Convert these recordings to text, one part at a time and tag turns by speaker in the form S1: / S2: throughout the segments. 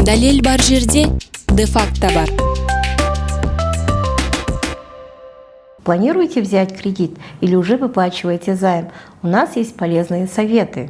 S1: Далил бар жерде де-факто бар.
S2: Планируете взять кредит или уже выплачиваете займ? У нас есть полезные советы.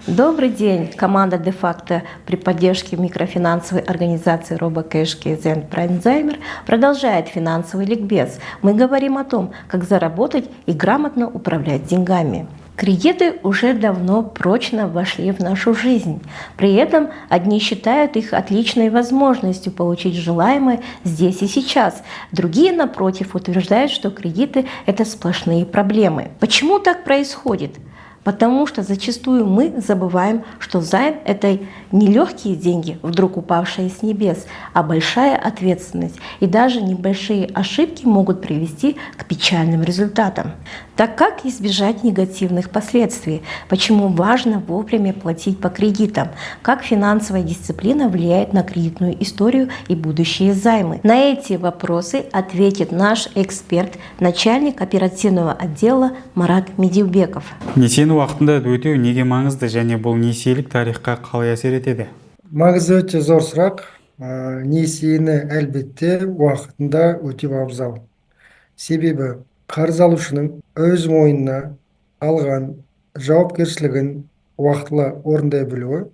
S2: Добрый день! Команда де-факто при поддержке микрофинансовой организации RoboCash KZN PrimeZimer продолжает финансовый ликбез. Мы говорим о том, как заработать и грамотно управлять деньгами. Кредиты уже давно прочно вошли в нашу жизнь. При этом одни считают их отличной возможностью получить желаемое здесь и сейчас. Другие, напротив, утверждают, что кредиты – это сплошные проблемы. Почему так происходит? Потому что зачастую мы забываем, что займ – это не легкие деньги, вдруг упавшие с небес, а большая ответственность. И даже небольшие ошибки могут привести к печальным результатам. Так как избежать негативных последствий? Почему важно вовремя платить по кредитам? Как финансовая дисциплина влияет на кредитную историю и будущие займы? На эти вопросы ответит наш эксперт, начальник оперативного отдела Марат Медеубеков.
S3: Несиені уақытында өтеу неге маңызды және бұл несиелік тарихқа қалай әсер етеді?
S4: Маңызы өте зор сұрақ. Несиені әлбетте уақытында өтеу абзал. Себебі қарыз алушының өз мойнына алған жауапкершілігін уақытылы орындай білуі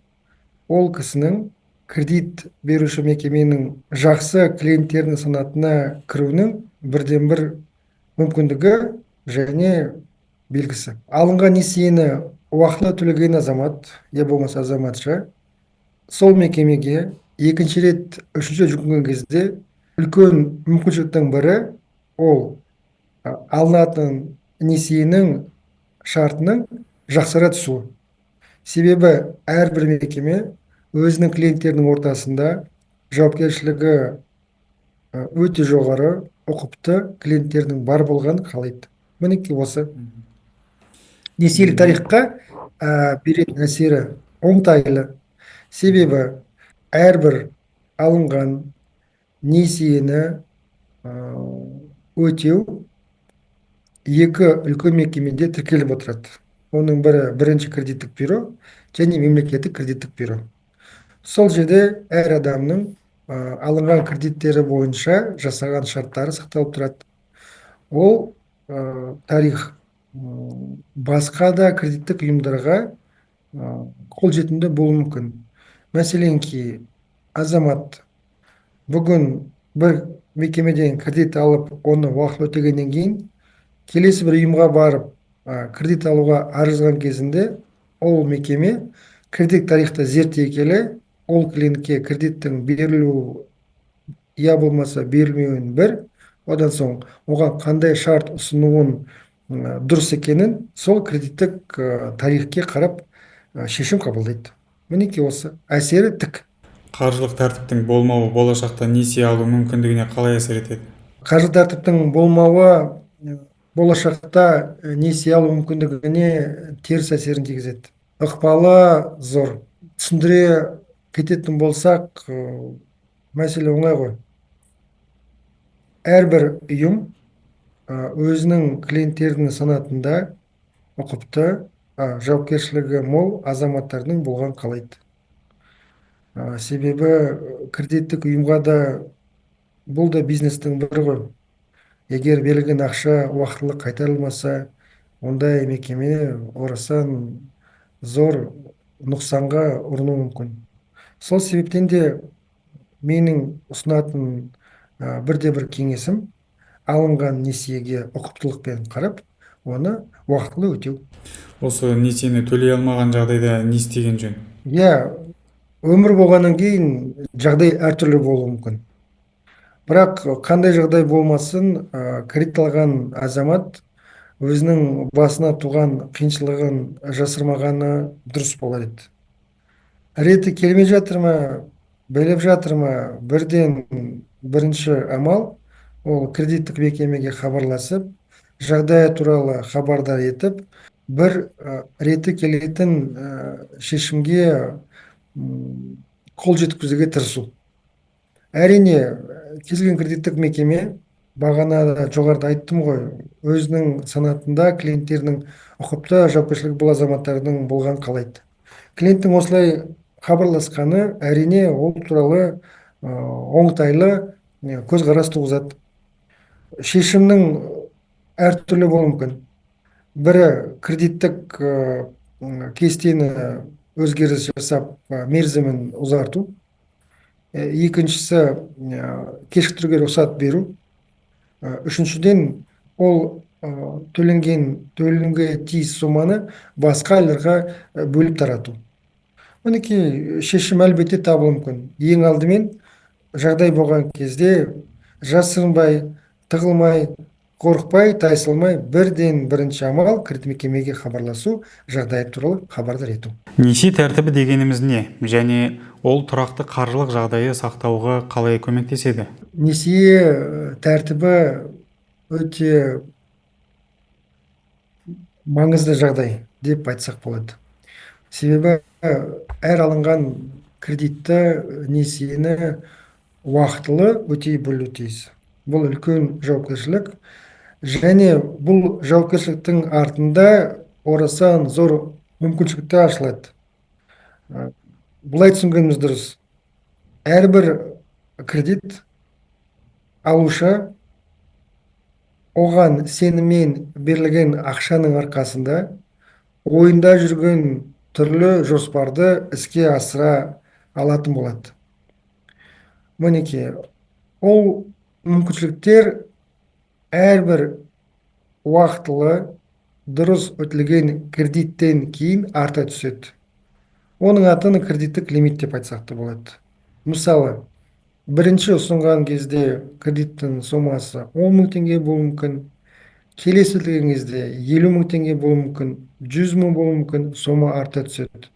S4: ол кісінің кредит беруші мекеменің жақсы клиенттерінің санатына кіруінің бірден бір мүмкіндігі және белгісі. Алынған несиені уақытылы төлеген азамат, я болмаса азаматша, сол мекемеге екінші рет, үшінші жүгінген кезде үлкен мүмкіншіліктің бірі ол алынатын несиенің шартының жақсара түсуі. Себебі әрбір мекеме өзінің клиенттерінің ортасында жауапкершілігі өте жоғары, ұқыпты клиенттердің бар болғанын қалайды. Мінекей осы. Несиелік тарихқа беретін әсері оңтайлы. Себебі әрбір алынған несиені өтеу екі үлкен мекемеде тіркеліп отырады. Оның бірі бірінші кредиттік бюро және мемлекеттік кредиттік бюро. Сол жерде әр адамның алынған кредиттері бойынша жасаған шарттары сақталып тұрады. Ол тарих басқа да кредиттік ұйымдарға қолжетімді болуы мүмкін. Мәселенки азамат бүгін бір мекемеден кредит алып, оны уақыт өтегеннен кейін келесі бір ұйымға барып кредит алуға арызған кезінде ол мекеме кредит тарихты зерттей келе ол клиентке кредиттің берілу я болмаса берілмеуін бір, одан соң оған қандай шарт ұсынуын дұрыс екенін сол кредиттік тарихке қарап шешім қабылдайды. Мінекей осы әсері тік.
S3: Қаржылық тәртіптің болмауы болашақта несие алу мүмкіндігіне қалай әсер етеді?
S4: Қаржы тәртіптің болмауы болашақта несие алу мүмкіндігіне теріс әсерін тигізеді. Ықпалы зор. Түсіндіре кететін болсақ, мәселе оңай ғой. Әрбір ұйым өзінің клиенттерінің санатында ұқыпты, жауапкершілігі мол азаматтардың болған қалайды. Себебі кредиттік ұйымға да бұл да бизнестің бірі ғой. Егер берілген ақша уақытылы қайтарылмаса, ондай мекеме орасан зор нұқсанға ұрыну мүмкін. Сол себептен де менің ұсынатын бірде-бір кеңесім алынған несиеге ұқыптылықпен қарап, оны уақытылы өтеу.
S3: Осы несиені төлей алмаған жағдайда не істеген жөн?
S4: Өмір болғаннан кейін жағдай әртүрлі болуы мүмкін. Бірақ қандай жағдай болмасын, кредит алған азамат өзінің басына туған қиыншылығын жасырмағаны дұрыс болар еді. Реті келмей жатыр ма, біліп жатыр ма, бірден бірінші амал ол кредиттік мекемеге хабарласып, жағдайы туралы хабардар етіп, бір реті келетін шешімге қол жеткізуге тырысу. Әрине, келген кредиттік мекеме, бағана жоғарыда айттым ғой, өзінің санатында клиенттерінің ұқыпты жауапкершілігі бұл азаматтардың болған қалайды. Клиенттің осылай хабарласқаны әрине ол туралы оңтайлы көзқарас туғызады. Шешімнің әртүрлі болуы мүмкін. Бірі кредиттік кестені өзгеріс жасап мерзімін ұзарту. Екіншісі кешіктіруге рұқсат беру. Үшіншіден ол төленуге тиіс соманы басқа айларға бөліп тарату. Мінекей шешім әлбетте табылуы мүмкін. Ең алдымен жағдай болған кезде жасырынбай, тығылмай, қорықпай, тайсалмай бірінші амал кредит мекемеге хабарласу, жағдай туралы хабардар ету.
S3: Несие тәртібі дегеніміз не? Және ол тұрақты қаржылық жағдайы сақтауға қалай көмектеседі?
S4: Несие тәртібі өте маңызды жағдай деп айтсақ болады. Себебі әр алынған кредитті, несиені уақытылы өтей білу тиіс. Бұл үлкен жауапкершілік. Және бұл жауапкершіліктің артында орасан зор мүмкіншіліктер ашылады. Бұлай түсінгеніміз дұрыс. Әрбір кредит алушы оған сеніммен берілген ақшаның арқасында ойында жүрген түрлі жоспарды іске асыра алатын болады. Мінекей, ол мүмкіншіліктер әрбір уақытылы дұрыс өтілген кредиттен кейін арта түседі. Оның атын кредиттік лимит деп айтсақ та болады. Мысалы, бірінші ұсынған кезде кредиттің сомасы 10 мың теңге болуы мүмкін, келесі өтілген кезде 50 мың теңге болуы мүмкін, 100 мың болуы мүмкін, сома арта түседі.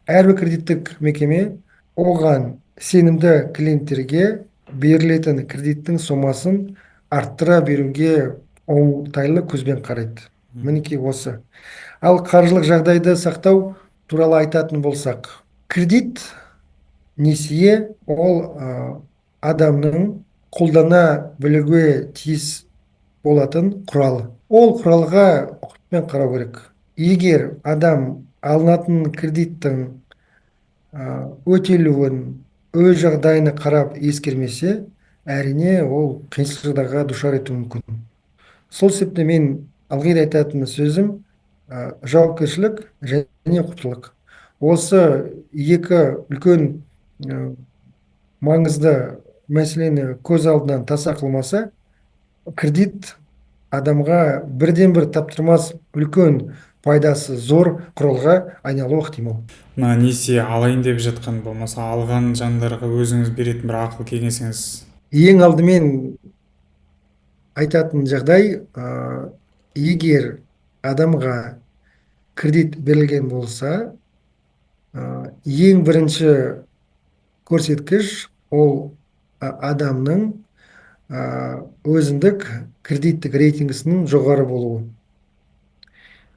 S4: Әрбір кредиттік мекеме оған сенімді клиенттерге берілетін кредиттің сомасын арттыра беруге оңтайлы көзбен қарайды. Мінекей осы. Ал қаржылық жағдайды сақтау туралы айтатын болсақ, кредит, несие ол адамның қолдана білуге тиіс болатын құралы. Ол құралға ұқыппен қарау керек. Егер адам алынатын кредиттің өтелуін өз жағдайына қарап ескермесе, әрине ол қиыншылық жағдайға душар етуі мүмкін. Сол себепті мен ылғи айтатын сөзім жауапкершілік және ұқыптылық. Осы екі үлкен маңызды мәселені көз алдынан таса қылмаса, кредит адамға бірден бір таптырмас үлкен пайдасы зор құралға айналуы ықтимал.
S3: Несие алайын деп жатқан болмаса, алған жандарға өзіңіз беретін бір ақыл кеңесіңіз?
S4: Ең алдымен айтатын жағдай, егер адамға кредит берілген болса, ең бірінші көрсеткіш ол адамның өзіндік кредиттік рейтингісінің жоғары болуы.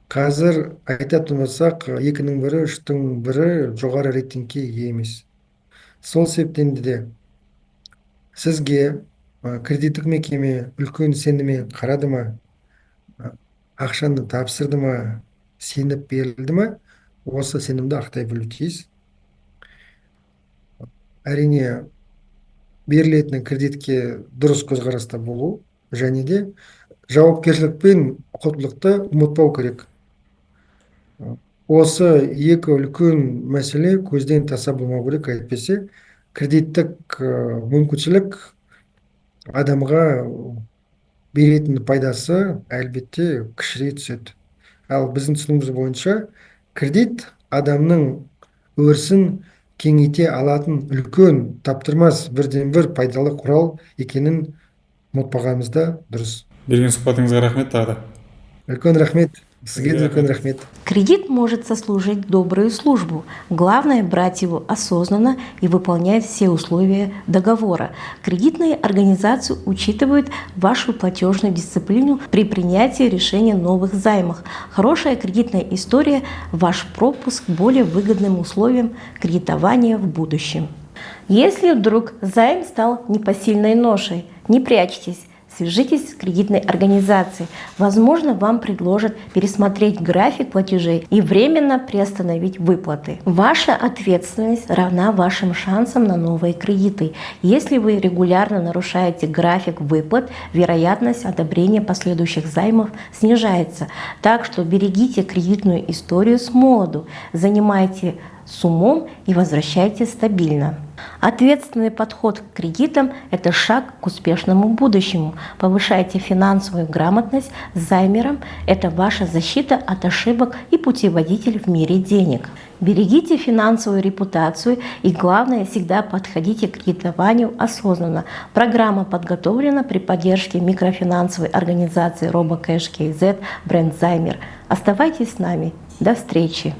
S4: Қазір айтатын болсақ, 2-ның бірі, 3-тің бірі жоғары рейтингке ие емес. Сол себептен де сізге кредиттік мекеме үлкен сеніммен қарады ма, ақшаны тапсырды ма, сеніп берілді ма, осы сенімді ақтай білу тиіс. Әрине, берілетін кредитке дұрыс көзқараста болу, және де жауапкершілік пен ұқыптылықты ұмытпау керек. Осы екі үлкен мәселе көзден таса болмау керек, әйтпесе кредиттік мүмкіншілік адамға беретін пайдасы әлбетте кішірейе түседі. Ал біздің түсінігіміз бойынша кредит адамның өрісін кеңейте алатын үлкен таптырмас бірден бір пайдалы құрал екенін ұмытпағанымыз да дұрыс.
S3: Берген сұхбатыңызға рахмет тағы да.
S4: Үлкен рахмет. Сізге де үлкен рахмет.
S2: Кредит может сослужить добрую службу. Главное – брать его осознанно и выполнять все условия договора. Кредитные организации учитывают вашу платежную дисциплину при принятии решения о новых займах. Хорошая кредитная история – ваш пропуск к более выгодным условиям кредитования в будущем. Если вдруг займ стал непосильной ношей, не прячьтесь. свяжитесь с кредитной организацией. Возможно, вам предложат пересмотреть график платежей и временно приостановить выплаты. Ваша ответственность равна вашим шансам на новые кредиты. Если вы регулярно нарушаете график выплат, вероятность одобрения последующих займов снижается. Так что берегите кредитную историю с молоду, занимайте с умом и возвращайте стабильно. Ответственный подход к кредитам – это шаг к успешному будущему. Повышайте финансовую грамотность с займером – это ваша защита от ошибок и путеводитель в мире денег. Берегите финансовую репутацию и, главное, всегда подходите к кредитованию осознанно. Программа подготовлена при поддержке микрофинансовой организации RoboCash KZ бренд Займер. Оставайтесь с нами. До встречи!